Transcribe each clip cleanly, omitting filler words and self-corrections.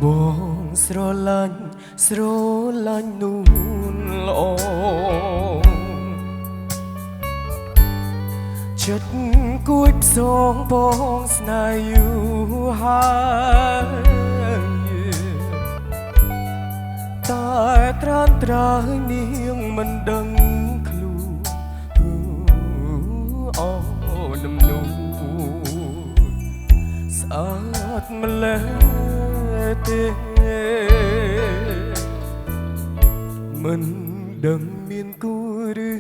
បងស្រឡាញ់នូនល្អចិត្តគួចផ្សងបងស្នេហ៍យូរហើយតែត្រានត្រើយនាងមិនដឹងខ្លួនអូនំនូស្អាតម្ល៉េះទេមិនដឹងមានគូឬ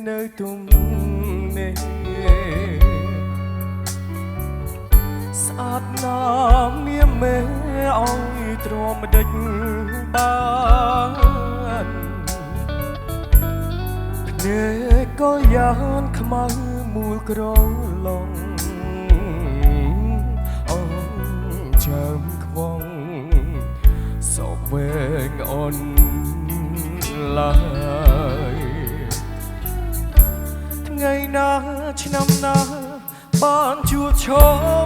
នៅទុំនេះស្អាតណាស់មានមេអោយទ្រាំដេចបានភ្នែកក៏យ៉ាងខ្មៅមូលក្រឡងអូនចាំខ្វងសោកវែងអូនឡើយថ្ងៃណាឆ្នាំណាបានជួបឈ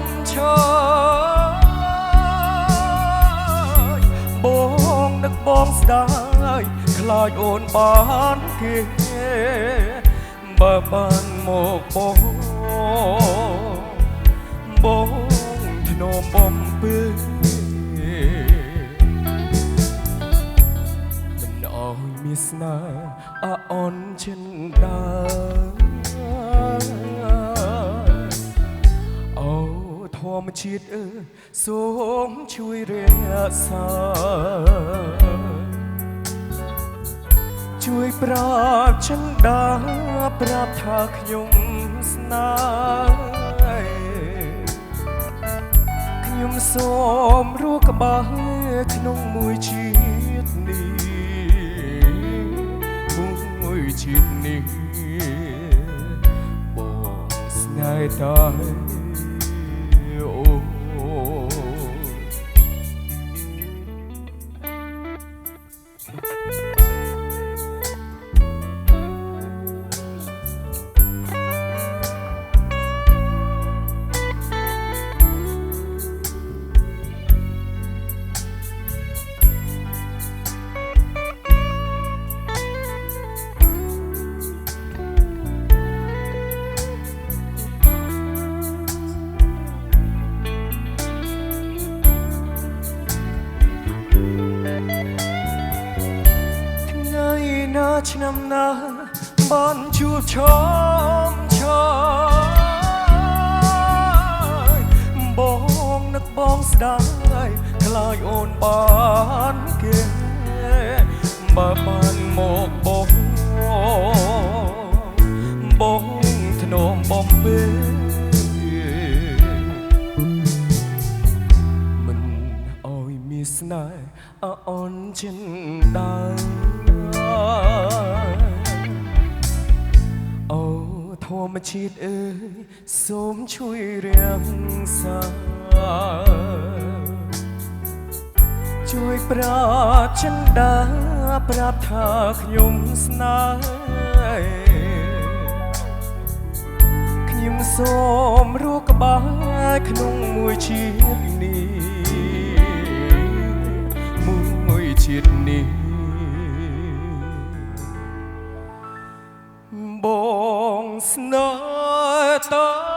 មឆាយបងនឹកបងស្ដាយខ្លាចអូនបានគេបើបានមកបងធ្នមបំពេញមានស្នេហ៍អូនចិនដាអូធម្មជាតិសូមជួយរក្សាជួយប្រាប់ចិនដាប្រាប់ថាខ្ញុំស្នេហ៍ខ្ញុំសូមរស់ក្បាលក្នុងមួយជាតិនេះជាតិនេះបងស្នេហ៍តែអូឆ្នាំណាបានជួបឈមឆាយបងនឹកបងស្ដាយខ្លាចអូនបានគេបើបានមកបងធ្នមបំពេមិនអោយមានស្នេហ៍អូនចិនដាអូធម្មជាតិសូមជួយរាំងសាជួយប្រាប់ចិនដាប្រាប់ថាខ្ញុំស្នេហ៍ខ្ញុំសូមរស់ក្បាលក្នុងមួយជាតិនេះមួយជាតិនេះបងស្នេហ៍តា